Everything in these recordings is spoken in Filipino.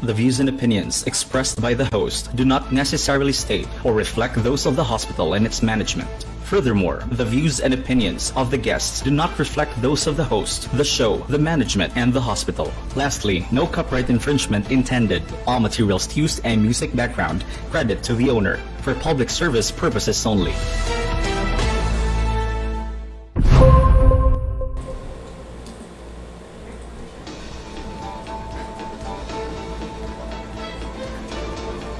The views and opinions expressed by the host do not necessarily state or reflect those of the hospital and its management. Furthermore, the views and opinions of the guests do not reflect those of the host, the show, the management, and the hospital. Lastly, no copyright infringement intended. All materials used and music background credit to the owner for public service purposes only.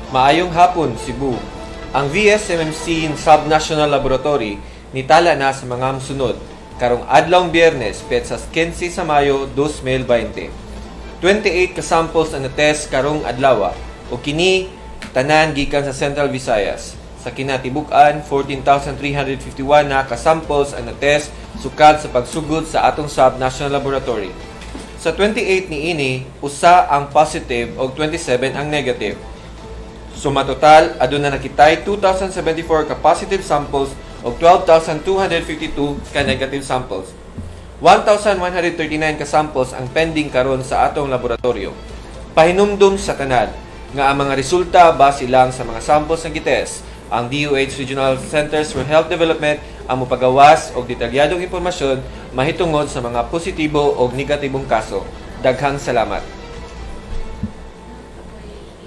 Maayong hapon, Cebu. Ang VSMMC Subnational Laboratory nitala na sa mga sunod karong adlawng Biyernes petsa 15 sa Mayo 2020. 28 ka samples ang na-test karong adlaw ug kini tanan gikan sa Central Visayas. Sa kinatibuk-an 14,351 na ka samples ang na-test sukad sa pagsugod sa atong Subnational Laboratory. Sa 28 niini, usa ang positive ug 27 ang negative. So matotal, aduna nakitay 2,074 ka positive samples o 12,252 ka negative samples. 1,139 ka samples ang pending karon sa atong laboratorio. Pahinumdum sa tanan nga ang mga resulta base lang sa mga samples nga gitest. Ang DOH Regional Centers for Health Development ang mopagawas og detalyadong impormasyon mahitungod sa mga positibo o negatibong kaso. Daghang salamat.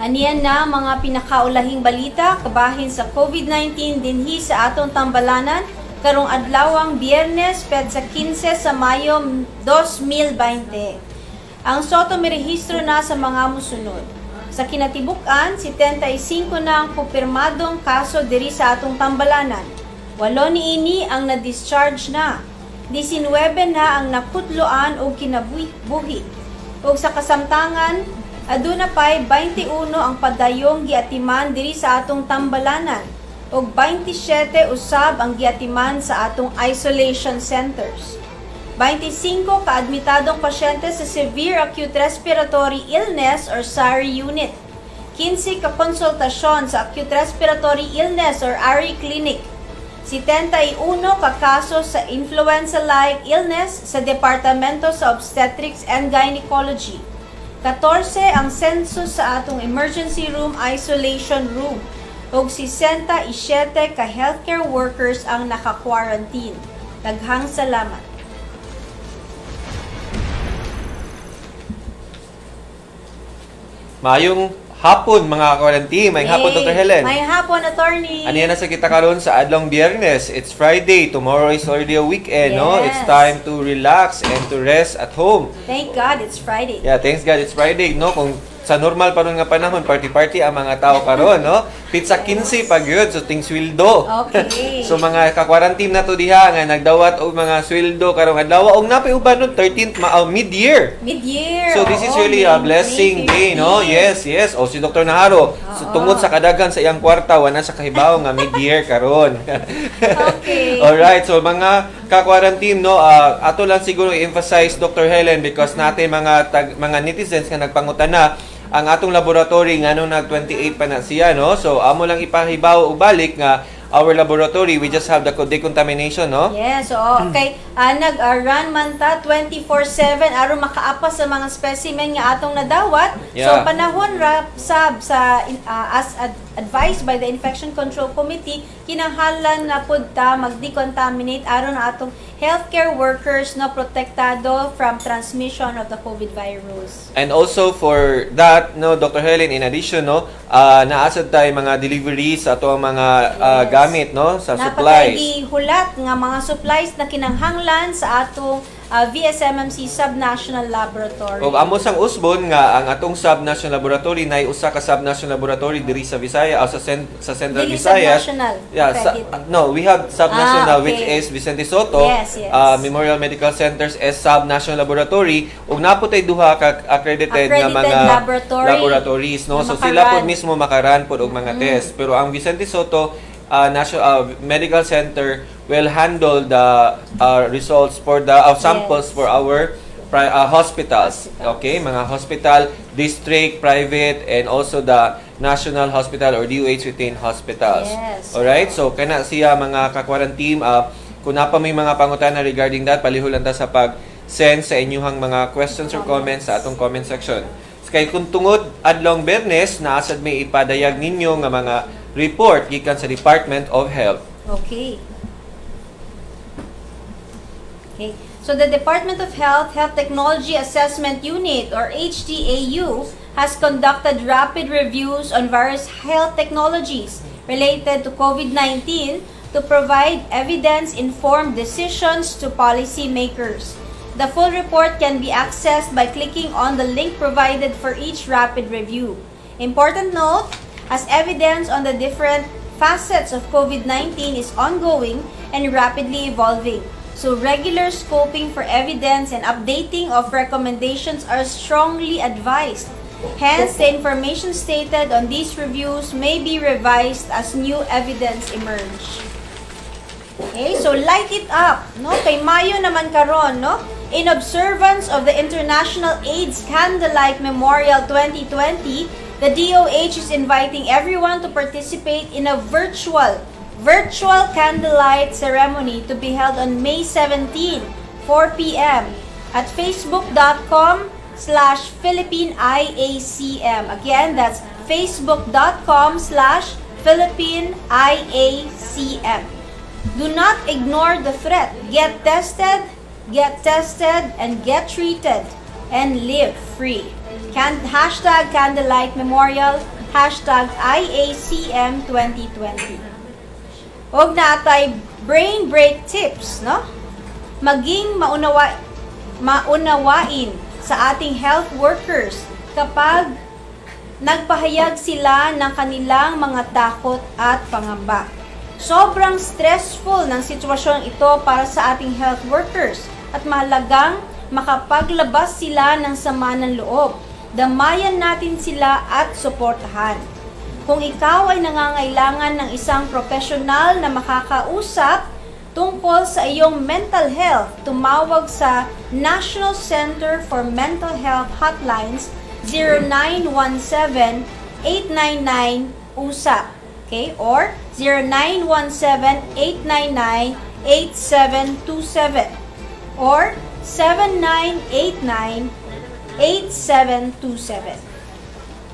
Aniyan na mga pinakaulahing balita kabahin sa COVID-19 dinhi sa atong tambalanan karong adlawang Biyernes petsa 15 sa Mayo 2020. Ang SOTO mirehistro na sa mga musunod. Sa kinatibuk-an, 75 na ang kumpirmadong kaso diri sa atong tambalanan. 8 niini ang na-discharge na. 19 na ang naputloan o kinabuhi. Ug sa kasamtangan, aduna pay 21 ang padayong giatiman diri sa atong tambalanan ug 27 usab ang giatiman sa atong isolation centers. 25 kaadmitadong pasyente sa Severe Acute Respiratory Illness or SARI unit. 15 ka konsultasyon sa Acute Respiratory Illness or ARI clinic. 71 ka kaso sa influenza-like illness sa Departamento sa Obstetrics and Gynecology. 14 ang census sa atong emergency room isolation room ug 67 ka healthcare workers ang naka-quarantine. Daghang salamat. Maayong hapon mga quarantine. Maayong hapon Dr. Helen. May hapon, attorney. Ano yan na sa kita karon sa adlong Biyernes? It's Friday. Tomorrow is already a weekend, no? Yes. It's time to relax and to rest at home. Thank God it's Friday. Yeah, thanks God it's Friday, no? Kung sa normal pa ron nga panahon, party-party ang mga tao karon, no? Pizza 15 pag yun, so ting sweldo. Okay. So mga ka-quarantine na to diha nga nagdawat og mga sweldo karong adlaw og napay uban nun 13th mid-year. Mid-year. So this is really a blessing day, no? Yes, yes. O si Dr. Naharo, so tungod sa kadaghan sa iyang kwarta, wala sa kahibaw nga mid-year karon. Okay. Alright, so mga ka-quarantine, no, ato lang siguro i-emphasize Dr. Helen because natin mga netizens nga nagpangutana ang atong laboratory nga nung nag-28 pa na siya, no? So amo lang ipahibaw og balik nga our laboratory, we just have the decontamination, no? Yes, okay. Nag-run man ta 24/7 aron makaapas sa mga specimen nga atong nadawat. Yeah. So panahon ra sab sa as advised by the Infection Control Committee, kinahanglan na pud ta mag-decontaminate aron atong healthcare workers na protektado from transmission of the COVID virus. And also for that, no, Dr. Helen, in addition, no, naasad tayo mga deliveries sa ato mga gamit, no, sa supplies. Napakay hulat nga mga supplies na kinahanglan sa atong VSMMC Subnational Laboratory. O amo sang usbon nga ang atong Subnational Laboratory nay usa ka Subnational Laboratory diri sa Visayas o sa Central Dili Visayas. subnational. Yeah, no, we have Subnational Okay. which is Vicente Soto. Yes, yes. Memorial Medical Centers as Subnational Laboratory ug naputay duha ka accredited nga mga laboratories, no. So sila pod mismo makaran pod og mga test. Pero ang Vicente Soto National Medical Center will handle the results for the samples for our hospitals. Okay, mga hospital, district, private, and also the national hospital or DOH retained hospitals. Yes. Alright, so kana siya mga ka-quarantine, kung napa may mga pangutana regarding that, palihul lang ta sa pag-send sa inyong mga questions or comments sa atong comment section. Kay kung tungod adlong Bernes, naasad may ipadayag ninyo nga mga report gikan sa Department of Health. Okay. Okay. So the Department of Health Technology Assessment Unit or HTAU has conducted rapid reviews on various health technologies related to COVID-19 to provide evidence-informed decisions to policymakers. The full report can be accessed by clicking on the link provided for each rapid review. Important note, as evidence on the different facets of COVID-19 is ongoing and rapidly evolving. So regular scoping for evidence and updating of recommendations are strongly advised. Hence, the information stated on these reviews may be revised as new evidence emerge. Okay, so light it up, no? Kay Mayo naman karon, no? In observance of the International AIDS Candlelight Memorial 2020, the DOH is inviting everyone to participate in a virtual candlelight ceremony to be held on May 17, 4 p.m. at facebook.com/PhilippineIACM. Again, that's facebook.com/PhilippineIACM. Do not ignore the threat. Get tested, and get treated, and live free. Hashtag Candlelight Memorial, hashtag IACM 2020. Huwag na tay brain break tips, no? Maging maunawain sa ating health workers kapag nagpahayag sila ng kanilang mga takot at pangamba. Sobrang stressful ng sitwasyon ito para sa ating health workers at mahalagang makapaglabas sila ng sama ng loob. Damayan natin sila at suportahan. Kung ikaw ay nangangailangan ng isang profesional na makakausap tungkol sa iyong mental health, tumawag sa National Center for Mental Health Hotlines 0917-899-USAP. Okay? Or 0917-899-8727 or 7989-8727.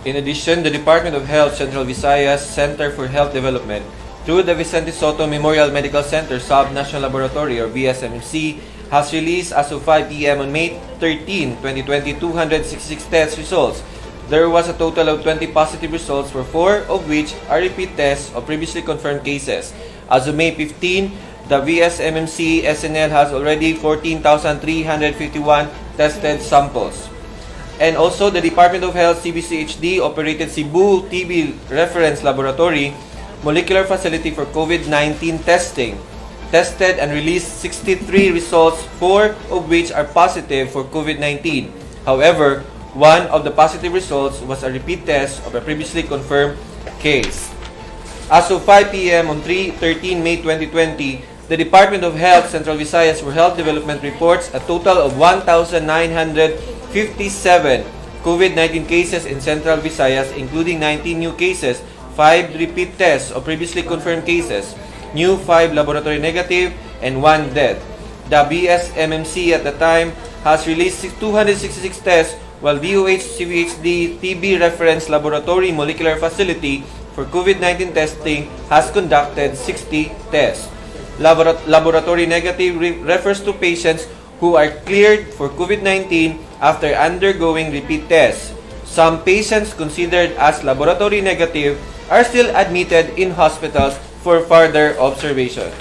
In addition, the Department of Health Central Visayas Center for Health Development through the Vicente Soto Memorial Medical Center Sub-National Laboratory or VSMC has released as of 5 p.m. on May 13, 2020, 266 test results. There was a total of 20 positive results for 4 of which are repeat tests of previously confirmed cases. As of May 15, the VSMMC SNL has already 14,351 tested samples. And also, the Department of Health CBCHD operated Cebu TB Reference Laboratory Molecular Facility for COVID-19 testing tested and released 63 results, 4 of which are positive for COVID-19. However, one of the positive results was a repeat test of a previously confirmed case. As of 5 p.m. on 13 May 2020, the Department of Health Central Visayas for Health Development reports a total of 1,957 COVID-19 cases in Central Visayas, including 19 new cases, 5 repeat tests of previously confirmed cases, new 5 laboratory negative, and 1 death. The BSMMC at the time has released 266 tests, while DOH CVHD TB Reference Laboratory Molecular Facility for COVID-19 testing has conducted 60 tests. Laboratory negative refers to patients who are cleared for COVID-19 after undergoing repeat tests. Some patients considered as laboratory negative are still admitted in hospitals for further observation.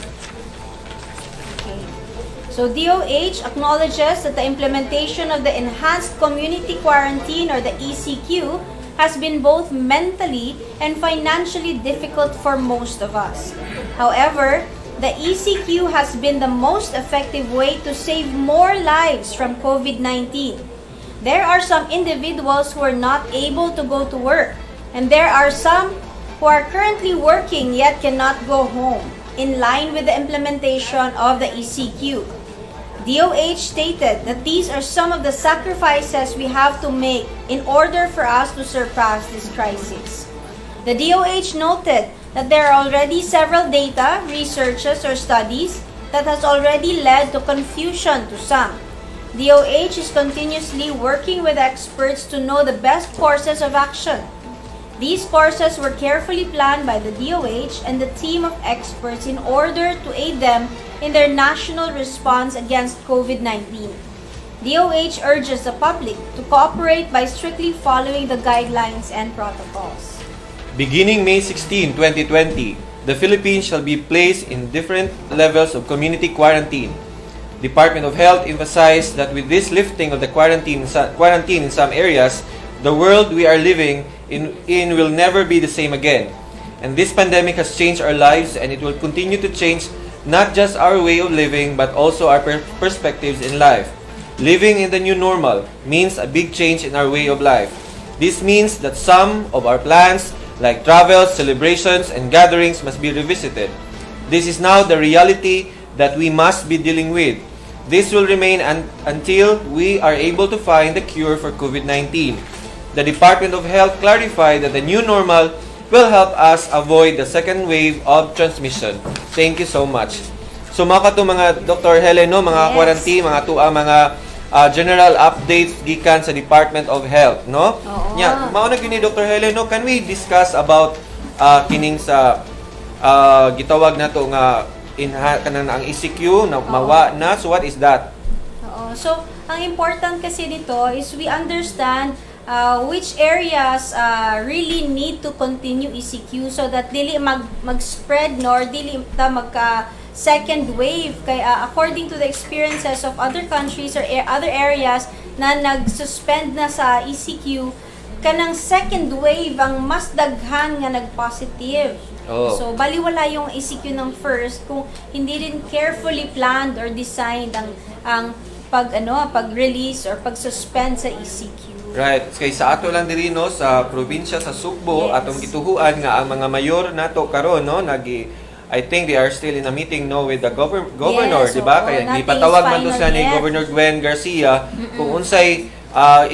So DOH acknowledges that the implementation of the Enhanced Community Quarantine or the ECQ has been both mentally and financially difficult for most of us. However, the ECQ has been the most effective way to save more lives from COVID-19. There are some individuals who are not able to go to work, and there are some who are currently working yet cannot go home, in line with the implementation of the ECQ. DOH stated that these are some of the sacrifices we have to make in order for us to surpass this crisis. The DOH noted that there are already several data, researches, or studies that has already led to confusion to some. DOH is continuously working with experts to know the best courses of action. These courses were carefully planned by the DOH and the team of experts in order to aid them in their national response against COVID-19. DOH urges the public to cooperate by strictly following the guidelines and protocols. Beginning May 16, 2020, the Philippines shall be placed in different levels of community quarantine. Department of Health emphasized that with this lifting of the quarantine in some areas, the world we are living in will never be the same again. And this pandemic has changed our lives, and it will continue to change not just our way of living but also our perspectives in life. Living in the new normal means a big change in our way of life. This means that some of our plans, like travels, celebrations, and gatherings, must be revisited. This is now the reality that we must be dealing with. This will remain until we are able to find the cure for COVID-19. The Department of Health clarified that the new normal will help us avoid the second wave of transmission. Thank you so much. So mga Dr. Helen, no, mga quarantine, mga mga general updates gikan sa Department of Health, no? Oo. Nya, mao na gini Dr. Helen, no, can we discuss about kining sa gitawag nato nga kanang ang ECQ na mawa na, so what is that? Oo. So, ang important kasi dito is we understand which areas really need to continue ECQ so that dili mag-spread nor dili ta magka second wave kay according to the experiences of other countries or other areas na nag-suspend na sa ECQ, kanang second wave ang mas daghan nga nag-positive. Oh. So baliwala yung ECQ ng first kung hindi rin carefully planned or designed ang pag-release or pag-suspend sa ECQ. Right. Kay sa ato lang diri no sa probinsya sa Sugbo, Yes. atong gituhuan nga ang mga mayor nato karon no I think they are still in a meeting no with the governor, Yes, di ba? oo. Kaya Nothing gipatawag is man to final siya ni yet. Governor Gwen Garcia kung unsay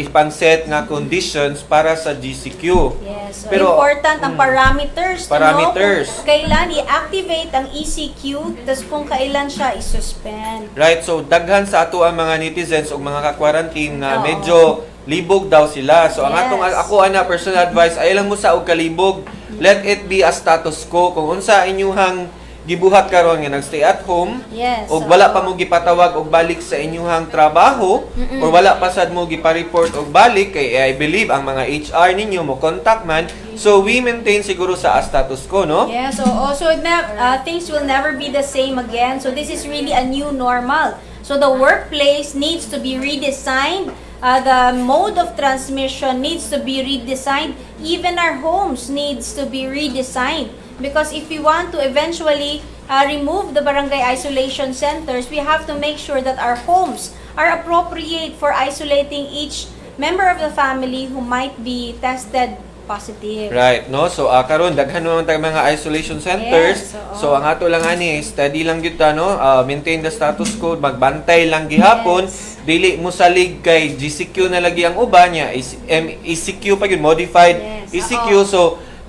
ipang-set nga conditions para sa GCQ. Yes. So Pero, important ang parameters. parameters. To know kung kailan i-activate ang ECQ, tas kung kailan siya i-suspend. Right, so daghan sa ato ang mga netizens o mga ka-quarantine nga Oo. medyo libog daw sila. So ang Yes. atong ako personal advice ay lang mo sa og kalibog, let it be a status quo. Kung unsa inyuhang gibuhat karon nga nagstay at home, Yes, o wala oo. pa mo gipatawag og balik sa inyuhang trabaho, or wala pa sad mo gipa-report og balik kay I believe ang mga HR ninyo mo contact man. So we maintain siguro sa status quo, no? Yeah, so also things will never be the same again. So this is really a new normal. So the workplace needs to be redesigned. The mode of transmission needs to be redesigned. Even our homes needs to be redesigned. Because if we want to eventually remove the barangay isolation centers, we have to make sure that our homes are appropriate for isolating each member of the family who might be tested positive. Right, no? So karon daghan naman tayong mga isolation centers. Yes, oo. So ang ato lang ani, steady lang gyud ta, no? Maintain the status quo, magbantay lang gihapon. Yes. Dili mo salig kay GCQ na lagi ang uban niya. ECQ pa yun, modified Yes, ECQ. oo. So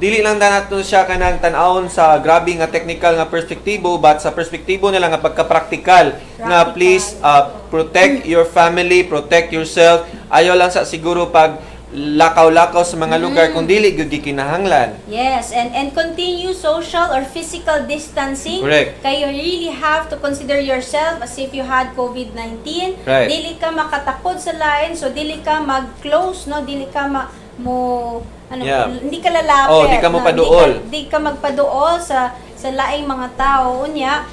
dili lang nato siya kanang tan-awon sa grabe nga technical nga perspektibo, but sa perspektibo na lang nga pagka-practical nga Practical. please protect your family, protect yourself. Ayaw lang sa siguro pag lakaw-lakaw sa mga lugar kung dili gyud gikinahanglan. Yes, and continue social or physical distancing. Correct. Kaya you really have to consider yourself as if you had COVID-19. Right. Dili ka makatakod sa lain, so dili ka mag-close, no? Dili ka Yeah. hindi ka lalapit. Oh, di ka mo no? paduol. Di ka magpaduol sa laing mga tao. Unya,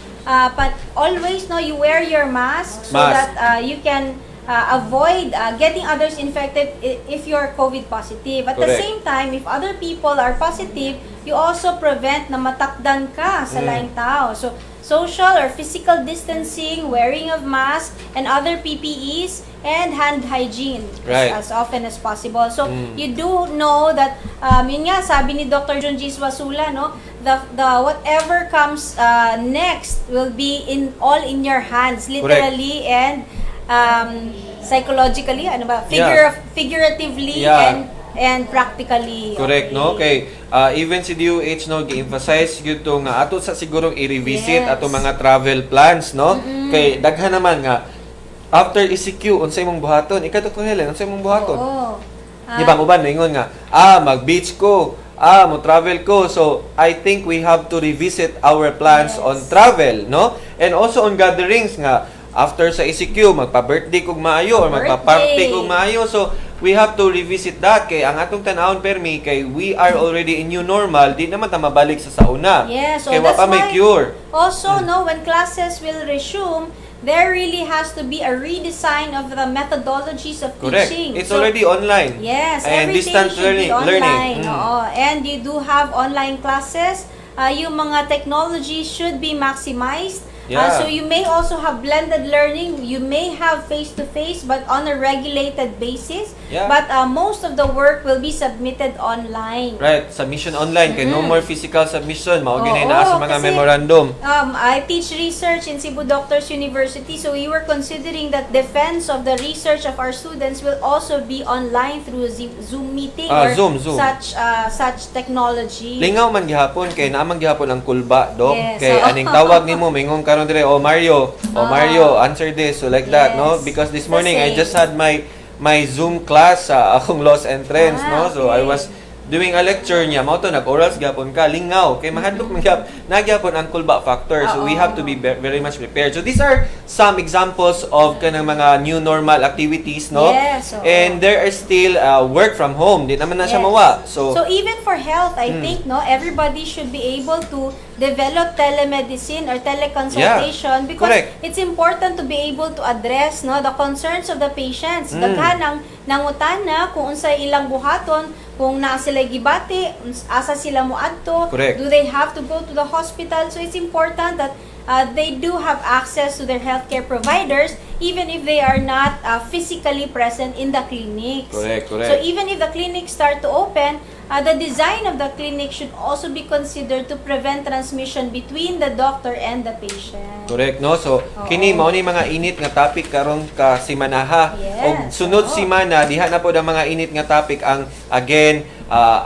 but always, no, you wear your mask so Mask. that you can avoid getting others infected if you're COVID positive. At the Correct. same time, if other people are positive, you also prevent na matakdan ka sa laing tao. So, social or physical distancing, wearing of mask, and other PPEs, and hand hygiene Right. as often as possible. So, you do know that, yun nga, sabi ni Dr. Junjis Wasula, no, the whatever comes next will be all in your hands, literally, and psychologically, ano ba, figuratively, Yeah. and practically. Correct, okay. no? Kay even si DOH no gi-emphasize gyud to nga ato sa sigurong i-revisit Yes. ato mga travel plans, no? Kay daghan naman nga after ECQ, unsay mong buhaton? Ikaw, Dr. Helen, unsay mong buhaton? Oo. Di ba, uban, maingon nga, mag-beach ko, mo travel ko. So, I think we have to revisit our plans on travel, no? And also on gatherings nga, after sa ECQ, magpa-birthday kog maayo or magpa-party kog maayo. So, we have to revisit that kay ang atong tan-awon permi kay we are already in new normal, di naman ta mabalik sa sauna. Yes, so kay that's wa pa may why cure. also, no, when classes will resume, there really has to be a redesign of the methodologies of Correct. teaching. It's So, already online. yes, and everything distance should be learning. online. Oo. And you do have online classes. Yung mga technology should be maximized. Yeah. So you may also have blended learning. You may have face-to-face but on a regulated basis. Yeah. But most of the work will be submitted online. Right, submission online kay no more physical submission. Mao gyud Oo, na sa mga kasi, memorandum. I teach research in Cebu Doctors University, so we were considering that defense of the research of our students will also be online through Zoom meeting or Zoom. such technology. Lingaw man gihapon kay naamang gihapon ang kulba, Dok. Yes, Kay oo. aning tawag nimo mingon karon dire, Mario, answer this. So like that, no? Yes. Because this The morning I same. just had my Zoom class sa akong loss entrance, no? So I Okay. was doing a lecture niya, mao to nag-orals gapon ka, lingaw kay mahadlok man gyap nagyapon ang kulba factor. So we have to be very much prepared. So these are some examples of kanang mga new normal activities, no? Yes, oo. And there are still work from home. Di naman na siya Yes. mawa. So even for health, I think no, everybody should be able to develop telemedicine or teleconsultation because correct. it's important to be able to address no the concerns of the patients. Daghan nangutana kung unsay ilang buhaton, kung naa sila gibati, asa sila moadto, Correct. do they have to go to the hospital? So it's important that they do have access to their healthcare providers even if they are not physically present in the clinics. Correct. So even if the clinics start to open, the design of the clinic should also be considered to prevent transmission between the doctor and the patient. Correct, no? So, kini mao ni mga init nga topic karon ka simanaha. Yes, Og sunod simana diha na pod ang mga init nga topic ang again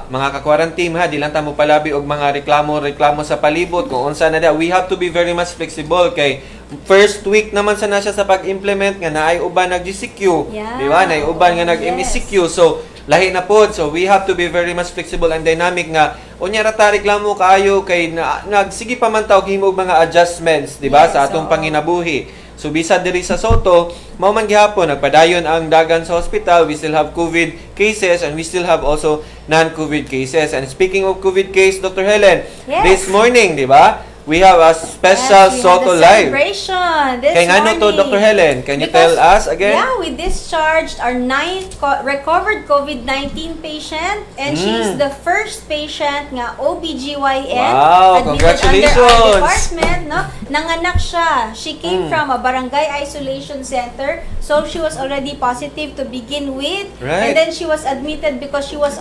mga ka-quarantine ha, di lang ta mo palabi og mga reklamo sa palibot kung unsa na da. We have to be very much flexible kay first week naman sana siya sa pag-implement nga naay uban nag-GCQ, Yeah. di ba? Naay uban nga nag-MECQ. So, lahi na pod. So, we have to be very much flexible and dynamic nga unya ra ta reklamo kaayo kay nagsige pa man taw himo og mga adjustments, di ba? Yes, Sa atong oo. panginabuhi. So bisa diri sa Soto, mao man gihapon nagpadayon ang dagan sa hospital. We still have COVID cases and we still have also non-COVID cases. And speaking of COVID case, Dr. Helen, Yes. this morning, di ba? We have a special Yes, we Soto had a Live. celebration this Kay ngano to, morning. Dr. Helen? Can you Because, tell us again? Yeah, we discharged our 9th recovered COVID-19 patient and she's the first patient nga OBGYN Wow, admitted congratulations. under our department, no? Nanganak siya. She came from a barangay isolation center, so she was already positive to begin with. Right. And then she was admitted because she was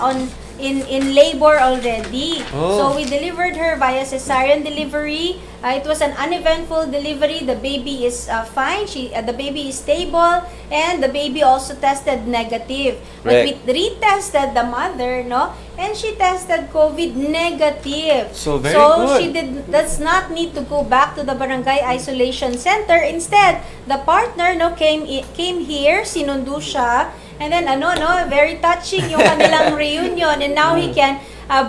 in labor already. Oh. So we delivered her via cesarean delivery. It was an uneventful delivery. The baby is fine. The baby is stable, and the baby also tested negative. But we retested the mother, no, and she tested COVID negative. So, very good. She does not need to go back to the barangay isolation center. Instead, the partner came here, sinundo siya. And then, very touching yung kanilang reunion. And now he can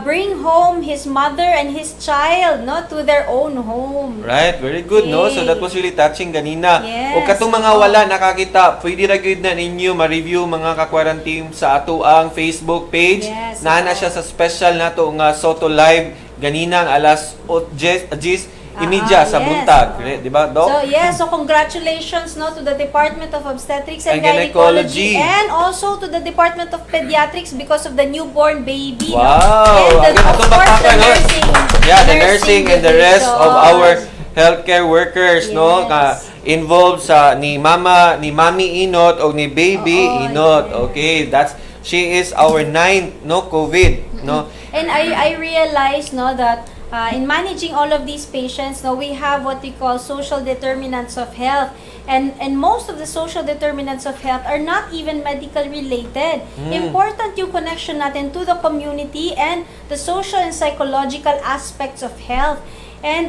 bring home his mother and his child, to their own home. Right, very good, no? So that was really touching ganina. Yes. O katong mga wala nakakita, pwede ra gyud na ninyo ma-review mga ka-quarantine sa ato ang Facebook page. Yes, Naa siya sa special nato nga Soto Live ganinang alas 10:30 sa yes. buntag, di ba, Doc? So congratulations to the Department of Obstetrics and And Gynecology Gynecology. and also to the Department of Pediatrics because of the newborn baby. Wow! And Again, of atong course, the bakbakan, no? nursing. Yeah, the nursing and the rest of our healthcare workers, no, Yes. nga involved sa ni Mami Inot o ni Baby Oo, Inot. yes. Okay, she is our 9th COVID, no. And I realized that in managing all of these patients, we have what we call social determinants of health. And most of the social determinants of health are not even medical related. Important yung connection natin to the community and the social and psychological aspects of health. and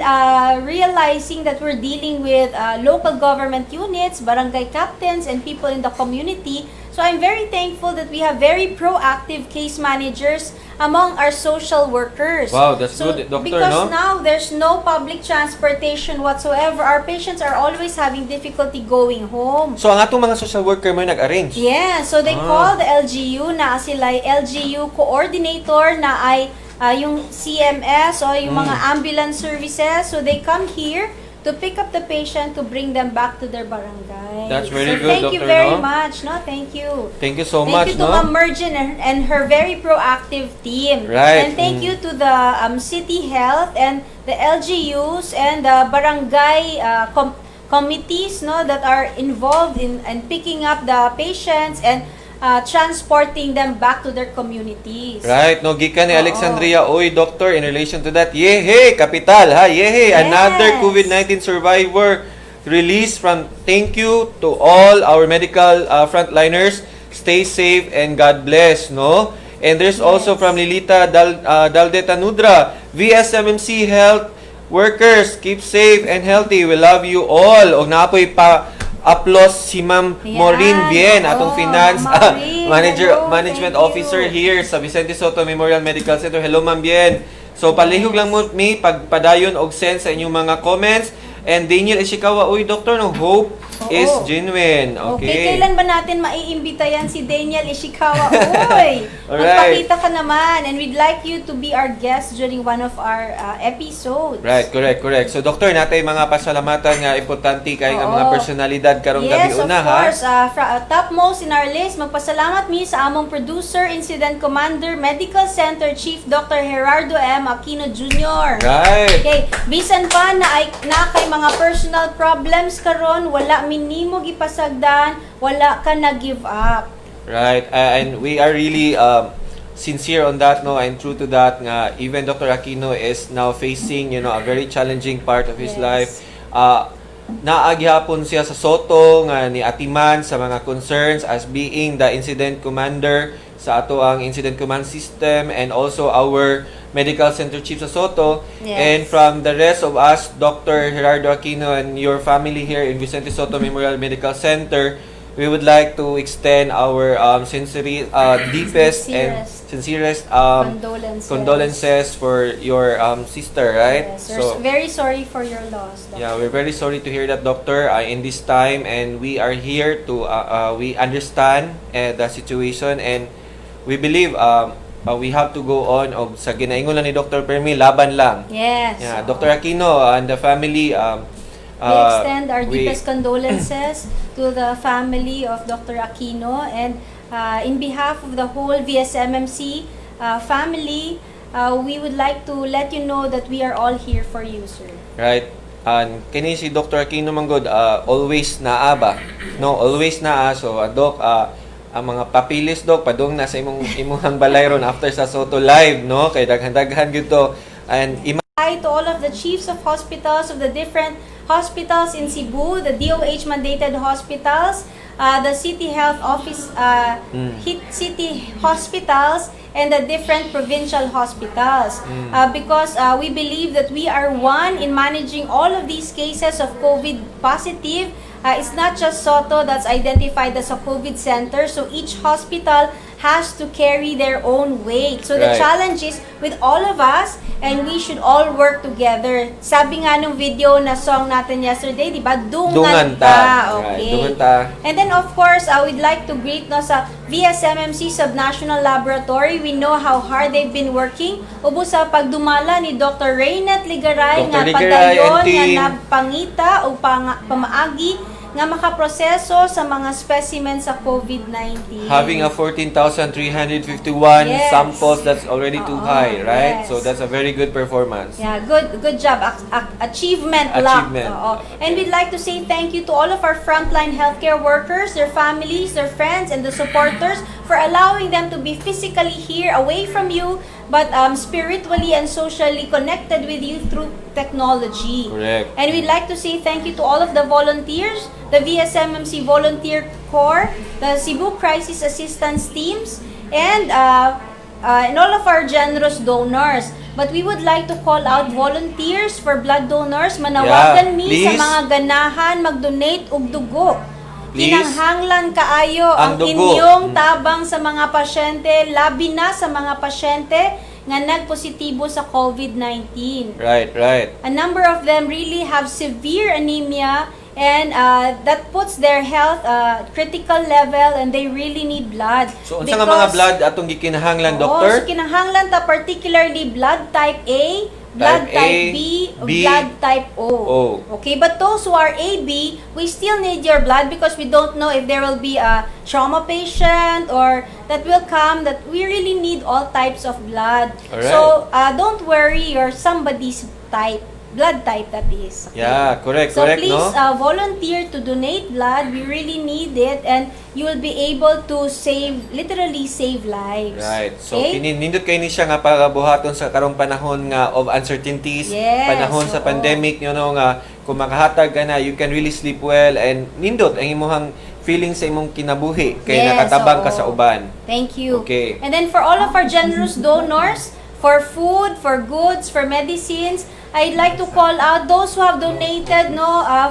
realizing that we're dealing with local government units, barangay captains, and people in the community. So I'm very thankful that we have very proactive case managers among our social workers. Wow, that's good, Doctor, because no? now there's no public transportation whatsoever. Our patients are always having difficulty going home. So, ang atong mga social worker mo nag-arrange? Yeah, so they call the LGU na sila LGU coordinator na ay yung CMS o yung mga ambulance services. So they come here to pick up the patient to bring them back to their barangay. That's very good, Thank you Dr. very no? much. No, thank you. Thank you so Thank much, you to no? Ma'am Mergen and her very proactive team. Right. And thank you to the City Health and the LGUs and the barangay committees, no, that are involved in picking up the patients and transporting them back to their communities. Right, no, gikan ni Alexandria, oy, doctor, in relation to that, yehe, kapital, ha, yehe, another COVID-19 survivor released from, thank you to all our medical frontliners, stay safe and God bless, no? And there's also from Lilita Daldeta Nudra, VSMMC Health Workers, keep safe and healthy, we love you all. Og naapoy pa applause si Ma'am Maureen Bien, atong finance management officer here sa Vicente Soto Memorial Medical Center. Hello, Ma'am Bien. So, palihog lang mo mi pagpadayon og send sa inyong mga comments. And Daniel Ishikawa, uy, Doctor, no, hope is genuine. Okay. Kailan ba natin maiimbita yan si Daniel Ishikawa? Uy, magpakita ka naman. And we'd like you to be our guest during one of our episodes. Right, correct. So, Doctor, natay mga pasalamatan nga importante kay nga mga personalidad karong gabi una, ha? Yes, of course. Topmost in our list, magpasalamat mi sa among producer, Incident Commander, Medical Center Chief Dr. Gerardo M. Aquino Jr. Right. Okay, bisan pa na kay mga personal problems karon, wala minimo gipasagdan, wala ka na give up. Right, and we are really sincere on that, no, and true to that. Nga even Dr. Aquino is now facing, a very challenging part of his life. Naagyapon siya sa Soto nga ni Atiman sa mga concerns as being the incident commander sa ato ang incident command system and also our medical center chief sa Soto. And from the rest of us, Dr. Gerardo Aquino and your family here in Vicente Soto Memorial Medical Center, we would like to extend our deepest and sincerest condolences for your sister, right? Yes, we're very sorry for your loss, Doctor. Yeah, we're very sorry to hear that, Doctor, in this time, and we are here to we understand the situation, and we believe we have to go on sa ginaingon lang ni Dr. Permi, laban lang. Yes. Yeah, Dr. Aquino and the family, we extend our deepest condolences to the family of Dr. Aquino, and in behalf of the whole VSMMC family, we would like to let you know that we are all here for you, sir. Right. And kini si Dr. Aquino manggod, always naa ba? No, always naa. So, Doc, ang mga papilis, Doc, padung na sa imong balay ron after sa Soto Live, no? Kay daghan-daghan gito. And Hi to all of the chiefs of hospitals of the different hospitals in Cebu, the DOH mandated hospitals, the city health office, city hospitals, and the different provincial hospitals. Because we believe that we are one in managing all of these cases of COVID positive. It's not just Soto that's identified as a COVID center, so each hospital has to carry their own weight. So the challenge is with all of us, and we should all work together. Sabi nga nung video na song natin yesterday, di ba? Dungan ta. Okay. Dungan ta. And then of course, we'd like to greet sa VSMMC Subnational Laboratory. We know how hard they've been working. Ubo sa pagdumala ni Dr. Reynat Ligaray nga padayon nga nagpangita o pamaagi nga makaproseso sa mga specimens sa COVID-19. Having a 14,351 samples, that's already too high, right? So that's a very good performance. Yeah, good job. Achievement. And we'd like to say thank you to all of our frontline healthcare workers, their families, their friends, and the supporters for allowing them to be physically here away from you, but spiritually and socially connected with you through technology. Correct. And we'd like to say thank you to all of the volunteers, the VSMMC Volunteer Corps, the Cebu Crisis Assistance Teams, and and all of our generous donors. But we would like to call out volunteers for blood donors. Manawagan mi sa please. mga ganahan mag-donate og dugo. Please. Kinahanglan kaayo ang dugo. inyong tabang sa mga pasyente, labi na sa mga pasyente nga nagpositibo sa COVID-19. Right. A number of them really have severe anemia, and that puts their health critical level, and they really need blood. So, unsa nga mga blood atong gikinahanglan, Doctor? So kinahanglan ta particularly blood type A, blood Type A, type B, B, blood type O. Okay, but those who are AB, we still need your blood because we don't know if there will be a trauma patient or that will come, that we really need all types of blood. Alright. So don't worry, you're somebody's type. Blood type, that is. Okay? Yeah, correct, So please no? volunteer to donate blood. We really need it, and you will be able to literally save lives. Right. So, Okay? nindot kay ni siya nga pagabuhaton sa karong panahon nga of uncertainties, Yes, panahon sa oo. pandemic, nga kung makahatag ka na, you can really sleep well, and nindot ang imong feeling sa imong kinabuhi kay Yes, nakatabang ka oo. sa uban. Thank you. Okay. And then for all of our generous donors, for food, for goods, for medicines, I'd like to call out those who have donated,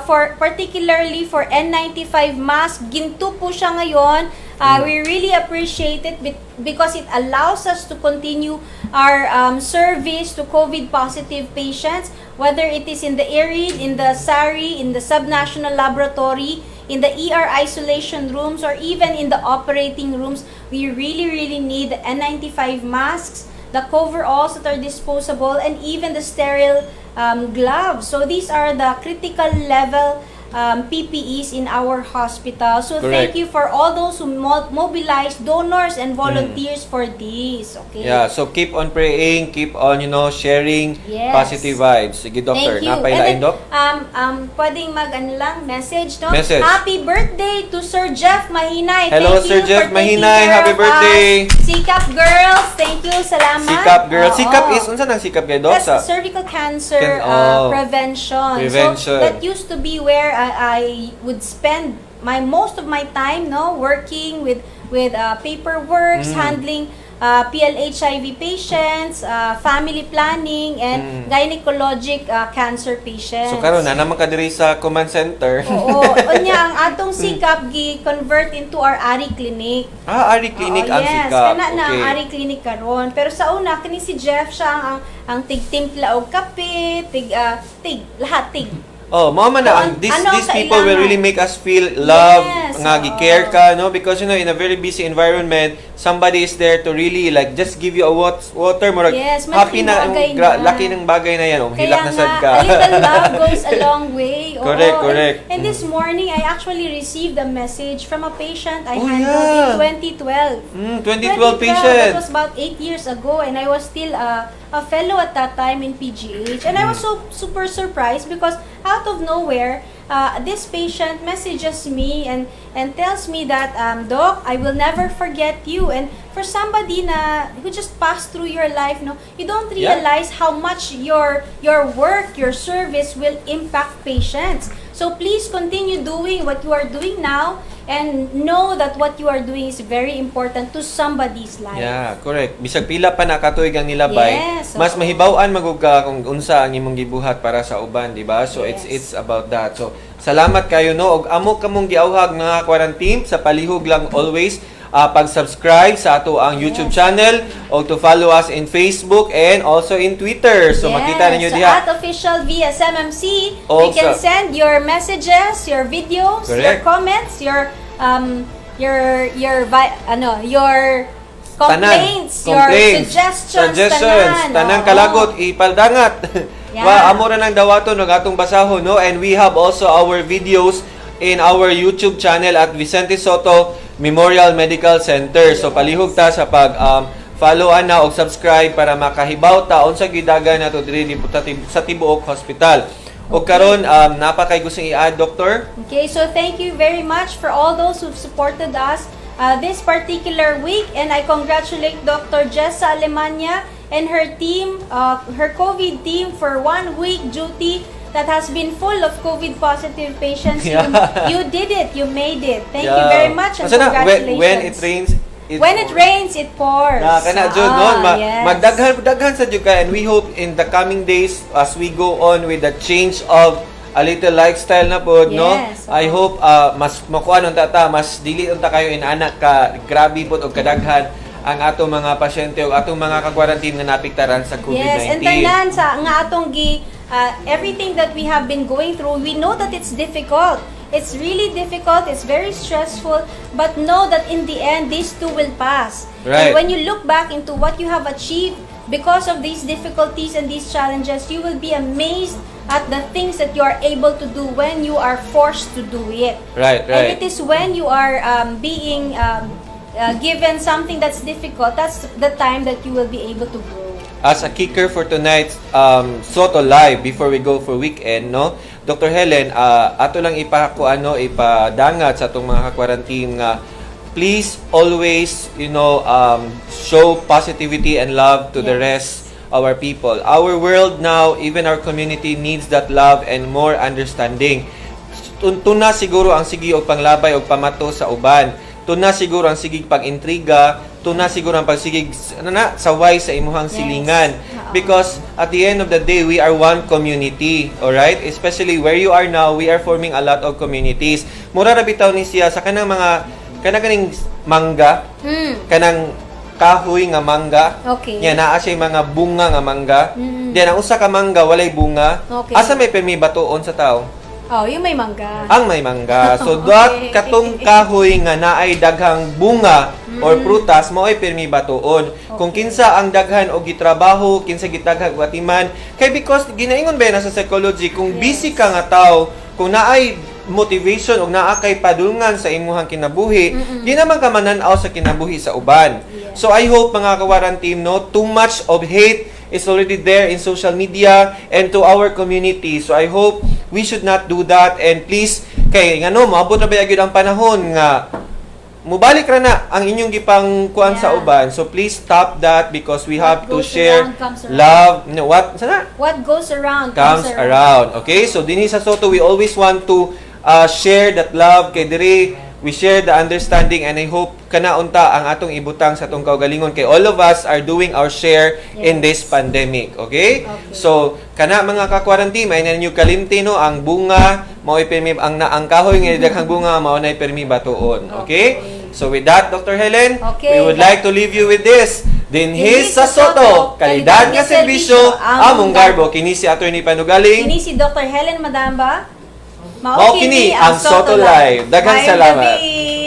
for particularly for N95 mask. Ginto po siya ngayon. We really appreciate it because it allows us to continue our service to COVID positive patients, whether it is in the ERID, in the SARI, in the subnational laboratory, in the ER isolation rooms, or even in the operating rooms. We really need the N95 masks, the coveralls that are disposable, and even the sterile gloves. So these are the critical level PPEs in our hospital. So Correct. thank you for all those who mobilized donors and volunteers for this. Okay. Yeah, so keep on praying, keep on, sharing Yes. positive vibes. Sige, Doctor. Thank you. Napailain, Doc? Pwedeng message, no? Message. Happy birthday to Sir Jeff Mahinay. Hello, Thank Sir you Jeff for taking Mahinay. care Happy of birthday. us. Sikap girls. Thank you. Salamat. Sikap, girl. Oo. Sikap is, unsa nang sikap kay Doc? That's cervical cancer prevention. Prevention. So that used to be where I would spend most of my time, working with paperwork, handling PLHIV patients, family planning, and gynecologic cancer patients. So karon na naman ka diri sa command center. Oo. Unya, ang atong sikap gi-convert into our ARI clinic. Ari Clinic ang yes, sikap. kana na ang Okay. Ari Clinic karon. Pero sa una kini si Jeff siya ang tig-timpla og kape, lahat. Oh, mao man na So, these ano ang people will kailangan? really make us feel love, Yes, nga oo. gi-care ka, no? Because in a very busy environment, somebody is there to really just give you a water mo Yes, happy malaking na bagay na. laki ng bagay na yan. Hilak na sad ka. a little love goes a long way. Oo. Correct. And this morning, I actually received a message from a patient I Oh, handled yeah. in 2012. 2012 That patient. was about 8 years ago, and I was still a fellow at that time in PGH. And I was so super surprised because out of nowhere, this patient messages me and tells me that, Doc, I will never forget you. And for somebody who just passed through your life, you don't realize how much your work, your service will impact patients. So please continue doing what you are doing now, and know that what you are doing is very important to somebody's life. Yeah, correct. Bisag pila pa na katuig ang nilabay, Yes, mas oo. mahibaw-an magug ka kung unsa ang imong gibuhat para sa uban, di ba? So Yes. it's about that. So salamat kayo, no, og amo kamong giawhag mga quarantine sa palihog lang always. Pag-subscribe sa ato ang YouTube channel, o to follow us in Facebook and also in Twitter. So makita ninyo so diha. at official VSMMC, you Also. can send your messages, your videos, your Correct. comments, your complaints, your suggestions, tanang Oo. kalagot, ipaldangat. Yeah. Amo ra nang dawaton ng atong basahon, no? And we have also our videos in our YouTube channel at Vicente Soto Memorial Medical Center. So palihog ta sa pag follow-an na o subscribe para makahibaw ta unsa gidagan nato diri sa Tibuok Hospital. O karon napakay gustong i-add, Doctor? Okay, so thank you very much for all those who've supported us this particular week, and I congratulate Dr. Jessa Alemania and her team, her COVID team, for 1 week duty that has been full of COVID positive patients. Yeah. You did it. You made it. Thank you very much, and Kasi na, congratulations. when it rains, When it rains, it pours. Kana jud no, Yes. magdaghan sa jud ka, and we hope in the coming days as we go on with the change of a little lifestyle na pod, no? Yes, I hope mas makuan unta ta, mas dili unta kayo inanak ka grabe pod og kadaghan ang atong mga pasyente o atong mga ka-quarantine nga napiktaran sa COVID-19. Yes, and tanan sa nga atong everything that we have been going through, we know that it's difficult. It's really difficult, it's very stressful, but know that in the end, these too will pass. Right. And when you look back into what you have achieved because of these difficulties and these challenges, you will be amazed at the things that you are able to do when you are forced to do it. Right. And it is when you are being given something that's difficult, that's the time that you will be able to grow. As a kicker for tonight's Soto Live, before we go for weekend, no, Dr. Helen, ato lang ipadangat sa atong mga ka-quarantine nga please always, show positivity and love to the rest of our people. Our world now, even our community needs that love and more understanding. Tuna siguro ang sige og panglabay og pamato sa uban. Tuna siguro ang sigig pag-intriga, tuna siguro ang pagsigig saway sa imuhang silingan. Because at the end of the day, we are one community, alright? Especially where you are now, we are forming a lot of communities. Mura ra bitaw ni siya sa kanang kaning mangga, kanang kahoy nga mangga. Okay. Yan, naa siya mga bunga nga mangga. Yan, ang usa ka mangga, walay bunga. Okay. Asa may permi batuon sa tao? Oh, yung may mangga. Ang may mangga. So, Okay. that katong kahoy nga naay daghang bunga or prutas, mo ay permi batuon. Kung kinsa ang daghan o gitrabaho, kinsa gitaghag watiman, kay because ginaingon ba na sa psychology, kung busy ka nga tao, kung naay motivation o naa kay padulngan sa imuhang kinabuhi, di naman ka mananaw sa kinabuhi sa uban. So I hope mga ka-quarantine, no, too much of hate is already there in social media and to our community. So I hope we should not do that, and please kay ngano maabot na ba gyud ang panahon nga mubalik ra na ang inyong gipang kuan sa uban. So please stop that because we have to goes share around, comes around. love. What sana? What goes around Comes around. Okay? So dinhi sa Soto, we always want to share that love kay diri we share the understanding, and I hope kana unta ang atong ibutang sa atong kaugalingon kay all of us are doing our share in this pandemic. Okay? So kana mga ka-quarantine, may ninyo kalimti no ang bunga mao permi ang kahoy nga daghang bunga mao nay permi batuon. Okay? So with that, Dr. Helen, we would like to leave you with this. Dinhi sa Soto, kalidad nga serbisyo, among garbo. Kini si Attorney Panugaling. Kini si Dr. Helen Madamba. Mao kini ang Soto Live. Daghang Mayong salamat. gabi.